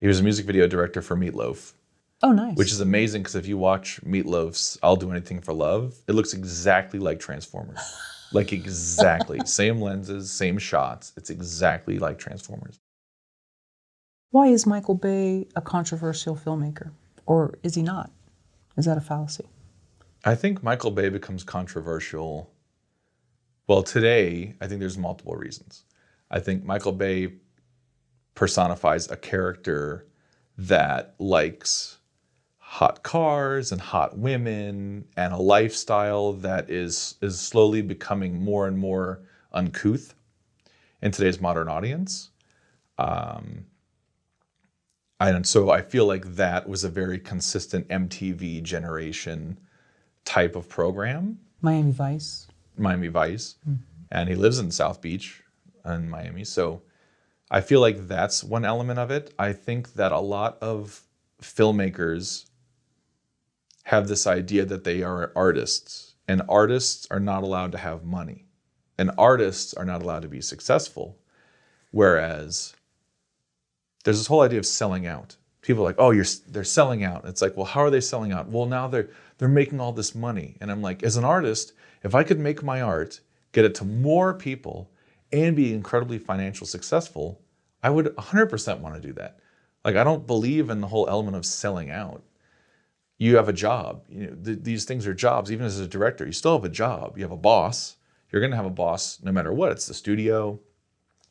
He was a music video director for Meatloaf. Oh, nice. Which is amazing because if you watch Meatloaf's I'll Do Anything for Love, it looks exactly like Transformers. Like exactly. Same lenses, same shots. It's exactly like Transformers. Why is Michael Bay a controversial filmmaker? Or is he not? Is that a fallacy? I think Michael Bay becomes controversial. Well, today, I think there's multiple reasons. I think Michael Bay personifies a character that likes hot cars and hot women and a lifestyle that is slowly becoming more and more uncouth in today's modern audience. And so I feel like that was a very consistent MTV generation type of program. Miami Vice. Mm-hmm. And he lives in South Beach in Miami. So I feel like that's one element of it. I think that a lot of filmmakers have this idea that they are artists, and artists are not allowed to have money, and artists are not allowed to be successful. Whereas there's this whole idea of selling out. People are like, oh, they're selling out. It's like, well, how are they selling out? Well, now they're making all this money. And I'm like, as an artist, if I could make my art, get it to more people, and be incredibly financially successful, I would 100% want to do that. Like, I don't believe in the whole element of selling out. You have a job. You know, these things are jobs. Even as a director, you still have a job. You have a boss. You're going to have a boss no matter what. It's the studio.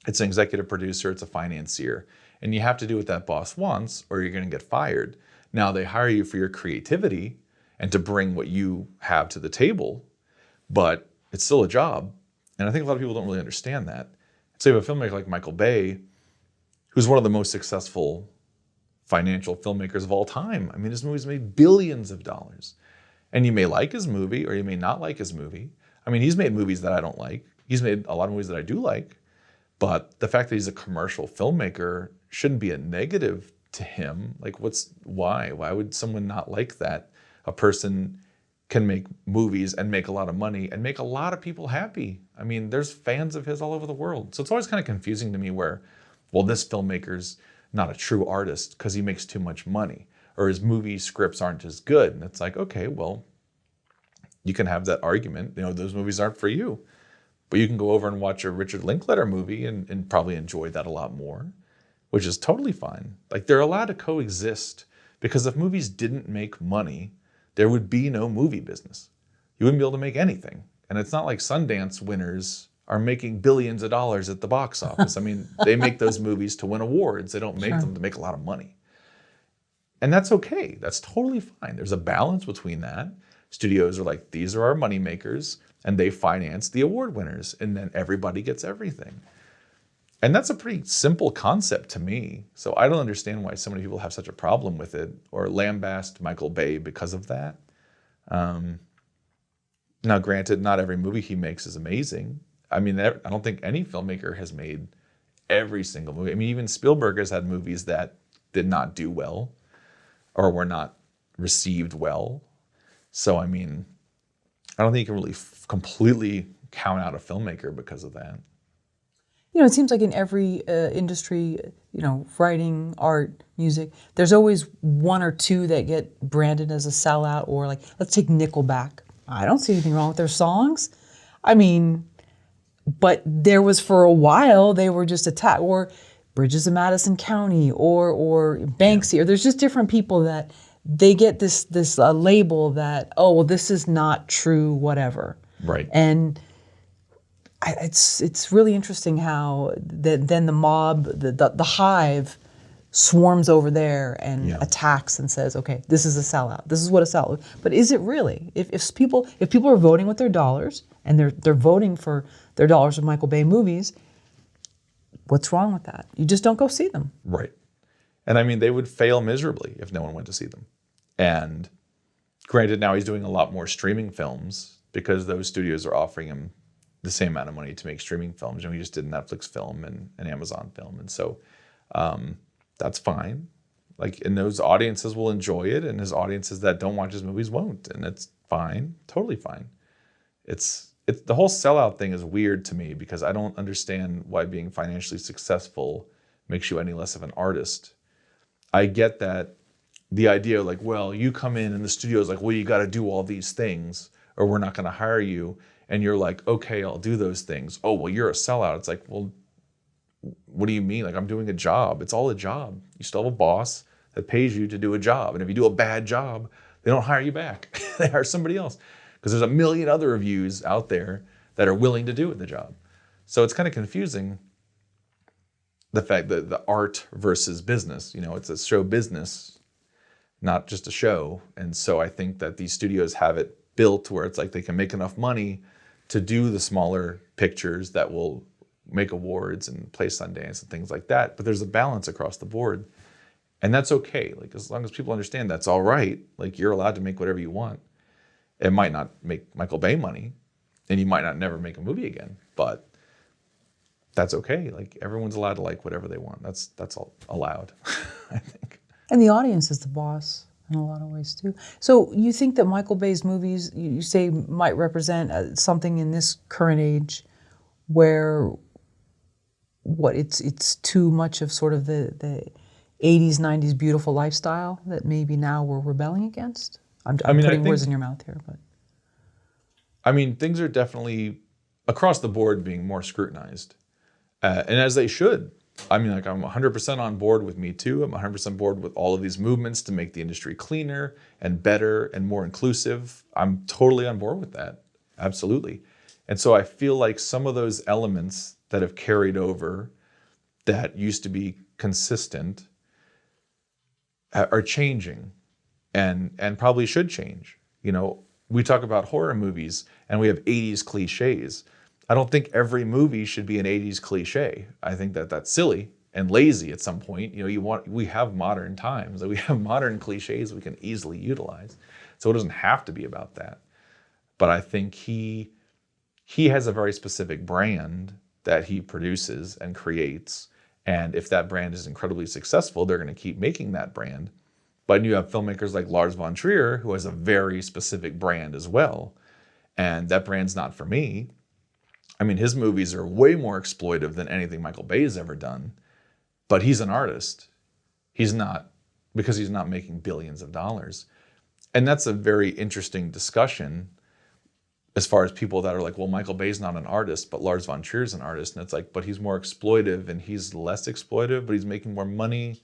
It's an executive producer. It's a financier. And you have to do what that boss wants or you're going to get fired. Now, they hire you for your creativity and to bring what you have to the table, but it's still a job. And I think a lot of people don't really understand that. So you have a filmmaker like Michael Bay, who's one of the most successful financial filmmakers of all time. I mean, his movies made billions of dollars. And you may like his movie or you may not like his movie. I mean, he's made movies that I don't like. He's made a lot of movies that I do like. But the fact that he's a commercial filmmaker shouldn't be a negative to him. Like, why? Why would someone not like that? A person can make movies and make a lot of money and make a lot of people happy. I mean, there's fans of his all over the world. So it's always kind of confusing to me where, well, this filmmaker's not a true artist because he makes too much money, or his movie scripts aren't as good. And it's like, okay, well, you can have that argument. You know, those movies aren't for you. But you can go over and watch a Richard Linklater movie and probably enjoy that a lot more, which is totally fine. Like, they're allowed to coexist, because if movies didn't make money, there would be no movie business. You wouldn't be able to make anything. And it's not like Sundance winners are making billions of dollars at the box office. I mean, they make those movies to win awards. They don't make them to make a lot of money. And that's okay. That's totally fine. There's a balance between that. Studios are like, these are our money makers, and they finance the award winners, and then everybody gets everything. And that's a pretty simple concept to me. So I don't understand why so many people have such a problem with it or lambast Michael Bay because of that. Now, granted, not every movie he makes is amazing. I mean, I don't think any filmmaker has made every single movie. I mean, even Spielberg has had movies that did not do well or were not received well. So, I mean, I don't think you can really completely count out a filmmaker because of that. You know, it seems like in every industry, you know, writing, art, music, there's always one or two that get branded as a sellout, or like, let's take Nickelback. I don't see anything wrong with their songs. I mean, but there was, for a while, they were just attacked, or Bridges of Madison County, or Banksy, or there's just different people that they get this label that, oh, well, this is not true, whatever. Right. And it's really interesting how then the mob, the hive, swarms over there and attacks and says, okay, this is a sellout. This is what a sellout. But is it really? If people are voting with their dollars and they're voting for their dollars of Michael Bay movies, what's wrong with that? You just don't go see them. Right. And I mean, they would fail miserably if no one went to see them. And granted, now he's doing a lot more streaming films because those studios are offering him the same amount of money to make streaming films. And we just did a Netflix film and an Amazon film. And so that's fine. Like, and those audiences will enjoy it, and his audiences that don't watch his movies won't. And it's fine, totally fine. It's the whole sellout thing is weird to me because I don't understand why being financially successful makes you any less of an artist. I get that the idea like, well, you come in and the studio's like, well, you got to do all these things or we're not going to hire you. And you're like, okay, I'll do those things. Oh, well, you're a sellout. It's like, well, what do you mean? Like, I'm doing a job. It's all a job. You still have a boss that pays you to do a job. And if you do a bad job, they don't hire you back. They hire somebody else. Because there's a million other reviews out there that are willing to do the job. So it's kind of confusing, the fact that the art versus business, you know, it's a show business, not just a show. And so I think that these studios have it built where it's like they can make enough money to do the smaller pictures that will make awards and play Sundance and things like that. But there's a balance across the board. And that's okay. Like, as long as people understand that's all right, like, you're allowed to make whatever you want. It might not make Michael Bay money, and you might not never make a movie again, but that's okay. Like, everyone's allowed to like whatever they want. That's all allowed, I think. And the audience is the boss in a lot of ways too. So you think that Michael Bay's movies, you say, might represent something in this current age where it's too much of sort of the 80s, 90s beautiful lifestyle that maybe now we're rebelling against? I'm putting words in your mouth here, but. I mean, things are definitely across the board being more scrutinized, and as they should. I mean, like, I'm 100% on board with Me Too. I'm 100% board with all of these movements to make the industry cleaner and better and more inclusive. I'm totally on board with that. Absolutely. And so I feel like some of those elements that have carried over that used to be consistent are changing and probably should change. You know, we talk about horror movies and we have 80s cliches. I don't think every movie should be an 80s cliche. I think that that's silly and lazy at some point. You know, we have modern times, we have modern cliches we can easily utilize. So it doesn't have to be about that. But I think he has a very specific brand that he produces and creates. And if that brand is incredibly successful, they're going to keep making that brand. But you have filmmakers like Lars von Trier, who has a very specific brand as well. And that brand's not for me. I mean, his movies are way more exploitive than anything Michael Bay has ever done. But he's an artist. He's not, because he's not making billions of dollars. And that's a very interesting discussion as far as people that are like, well, Michael Bay's not an artist, but Lars von Trier's an artist. And it's like, but he's more exploitive and he's less exploitive, but he's making more money.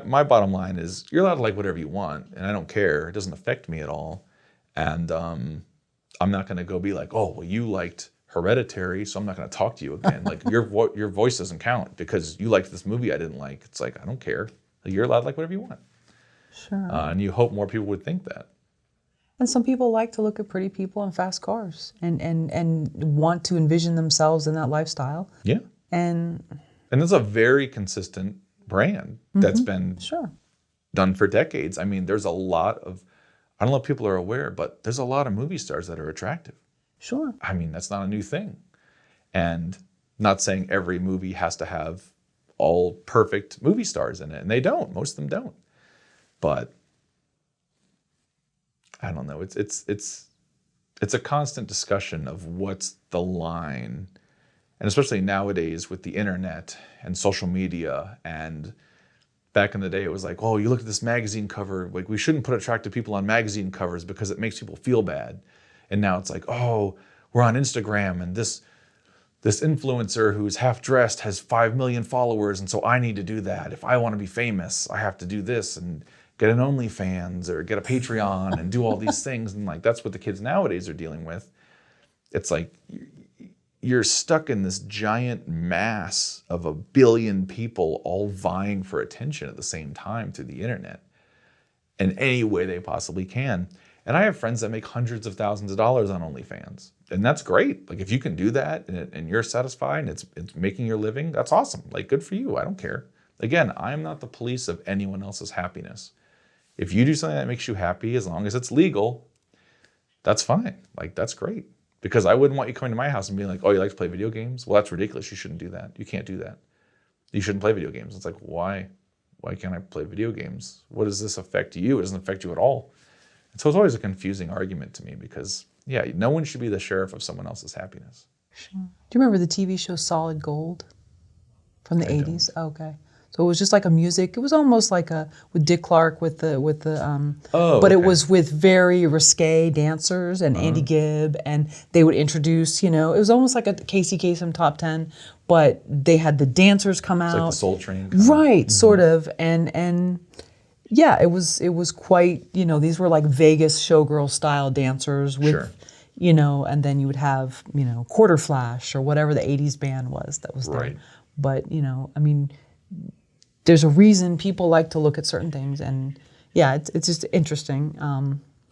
My bottom line is, you're allowed to like whatever you want, and I don't care. It doesn't affect me at all. And I'm not going to go be like, oh, well, you liked Hereditary, so I'm not going to talk to you again. Like, your voice doesn't count because you liked this movie I didn't like. It's like, I don't care. You're allowed to like whatever you want. Sure. And you hope more people would think that. And some people like to look at pretty people and fast cars and want to envision themselves in that lifestyle. Yeah. And it's a very consistent brand that's been done for decades. I mean, there's a lot of, I don't know if people are aware, but there's a lot of movie stars that are attractive. Sure. I mean, that's not a new thing. And not saying every movie has to have all perfect movie stars in it, and they don't. Most of them don't. But I don't know. It's a constant discussion of what's the line. And especially nowadays with the internet and social media, and back in the day it was like, oh, you look at this magazine cover, like, we shouldn't put attractive people on magazine covers because it makes people feel bad. And now it's like, oh, we're on Instagram and this influencer who's half dressed has 5 million followers, and so I need to do that. If I want to be famous, I have to do this and get an OnlyFans or get a Patreon and do all these things. And like, that's what the kids nowadays are dealing with. It's like, you're stuck in this giant mass of 1 billion people all vying for attention at the same time through the internet in any way they possibly can. And I have friends that make hundreds of thousands of dollars on OnlyFans. And that's great. Like, if you can do that and you're satisfied and it's making your living, that's awesome. Like, good for you. I don't care. Again, I'm not the police of anyone else's happiness. If you do something that makes you happy, as long as it's legal, that's fine. Like, that's great. Because I wouldn't want you coming to my house and being like, oh, you like to play video games? Well, that's ridiculous. You shouldn't do that. You can't do that. You shouldn't play video games. It's like, why? Why can't I play video games? What does this affect you? It doesn't affect you at all. And so it's always a confusing argument to me because, yeah, no one should be the sheriff of someone else's happiness. Sure. Do you remember the TV show Solid Gold from the 80s? Don't. Okay. So it was just like a music. It was almost like a with Dick Clark with the Oh, but it okay. was with very risque dancers and Andy Gibb, and they would introduce. It was almost like a Casey Kasem top 10, but they had the dancers come It's out. like the Soul Train. Kind of. Right, sort of, and yeah, it was quite. These were like Vegas showgirl style dancers with. Sure. And then you would have, Quarter Flash or whatever the 80s band was that was there. Right. But, I mean, there's a reason people like to look at certain things. And yeah, it's just interesting. I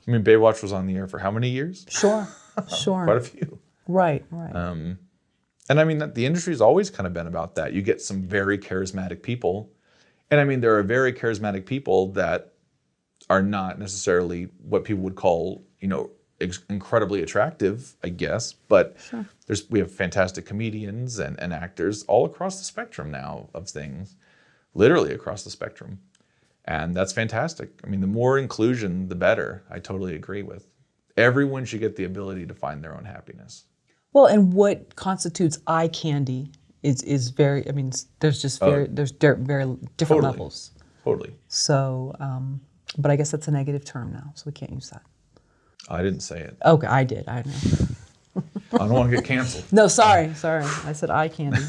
mean, Baywatch was on the air for how many years? Sure. Quite a few. Right. And I mean, the industry's always kind of been about that. You get some very charismatic people. And I mean, there are very charismatic people that are not necessarily what people would call, incredibly attractive, I guess, but Sure. we have fantastic comedians and actors all across the spectrum now of things, literally across the spectrum. And that's fantastic. I mean, the more inclusion, the better. I totally agree with. Everyone should get the ability to find their own happiness. Well, and what constitutes eye candy is very, there's just very different Totally. levels. Totally. So, but I guess that's a negative term now, so we can't use that. I didn't say it. Okay, I did. I know. I don't want to get canceled. No, sorry. I said eye candy.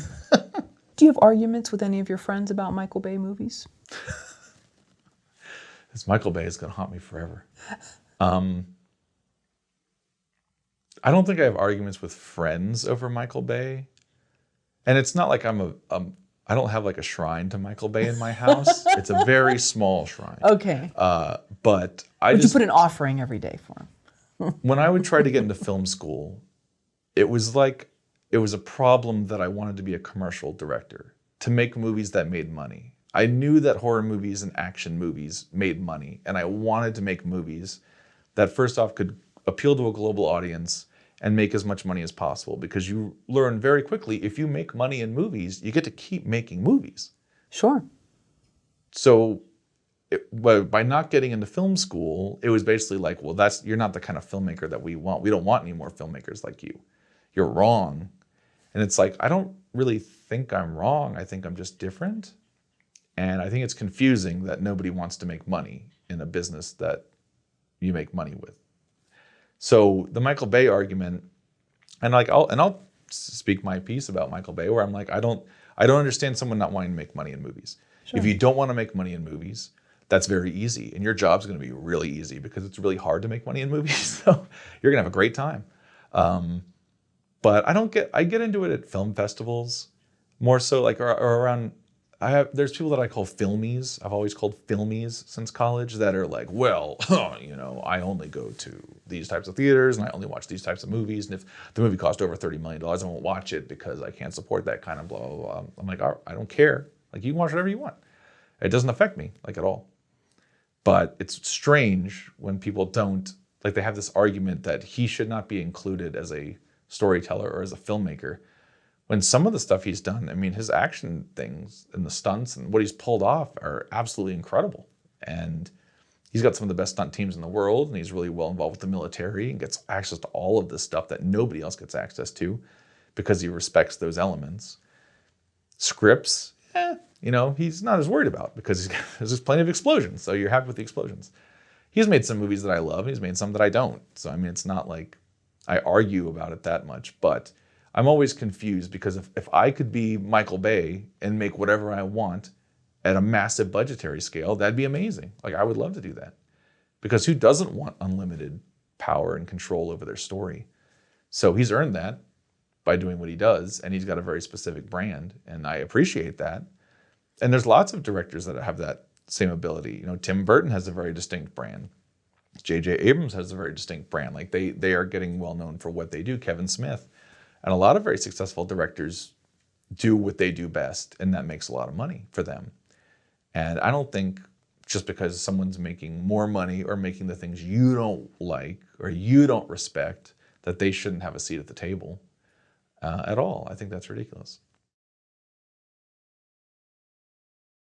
Do you have arguments with any of your friends about Michael Bay movies? This Michael Bay is going to haunt me forever. I don't think I have arguments with friends over Michael Bay. And it's not like I don't have like a shrine to Michael Bay in my house. It's a very small shrine. Okay. But Would you put an offering every day for him? when I would try to get into film school, it was a problem that I wanted to be a commercial director, to make movies that made money. I knew that horror movies and action movies made money, and I wanted to make movies that first off could appeal to a global audience and make as much money as possible, because you learn very quickly, if you make money in movies, you get to keep making movies. Sure. So by not getting into film school, it was basically like, well, you're not the kind of filmmaker that we want. We don't want any more filmmakers like you. You're wrong. And it's like, I don't really think I'm wrong. I think I'm just different. And I think it's confusing that nobody wants to make money in a business that you make money with. So the Michael Bay argument, and I'll speak my piece about Michael Bay, where I'm like, I don't understand someone not wanting to make money in movies. Sure. If you don't want to make money in movies, that's very easy, and your job's going to be really easy because it's really hard to make money in movies. So you're going to have a great time. But I get into it at film festivals more so, like or around. There's people that I call filmies. I've always called filmies since college, that are like, well, I only go to these types of theaters and I only watch these types of movies. And if the movie cost over $30 million, I won't watch it because I can't support that kind of blah, blah, blah. I'm like, I don't care. Like, you can watch whatever you want. It doesn't affect me, like, at all. But it's strange when people don't, like, they have this argument that he should not be included as a storyteller or as a filmmaker, when some of the stuff he's done, I mean, his action things and the stunts and what he's pulled off are absolutely incredible. And he's got some of the best stunt teams in the world, and he's really well involved with the military and gets access to all of this stuff that nobody else gets access to because he respects those elements. Scripts, he's not as worried about because there's just plenty of explosions, so you're happy with the explosions. He's made some movies that I love, and he's made some that I don't. So, I mean, it's not like I argue about it that much, but I'm always confused because if I could be Michael Bay and make whatever I want at a massive budgetary scale, that'd be amazing. Like, I would love to do that, because who doesn't want unlimited power and control over their story? So he's earned that by doing what he does, and he's got a very specific brand, and I appreciate that. And there's lots of directors that have that same ability. Tim Burton has a very distinct brand. J.J. Abrams has a very distinct brand. Like, they are getting well known for what they do. Kevin Smith. And a lot of very successful directors do what they do best, and that makes a lot of money for them. And I don't think just because someone's making more money or making the things you don't like or you don't respect, that they shouldn't have a seat at the table at all. I think that's ridiculous.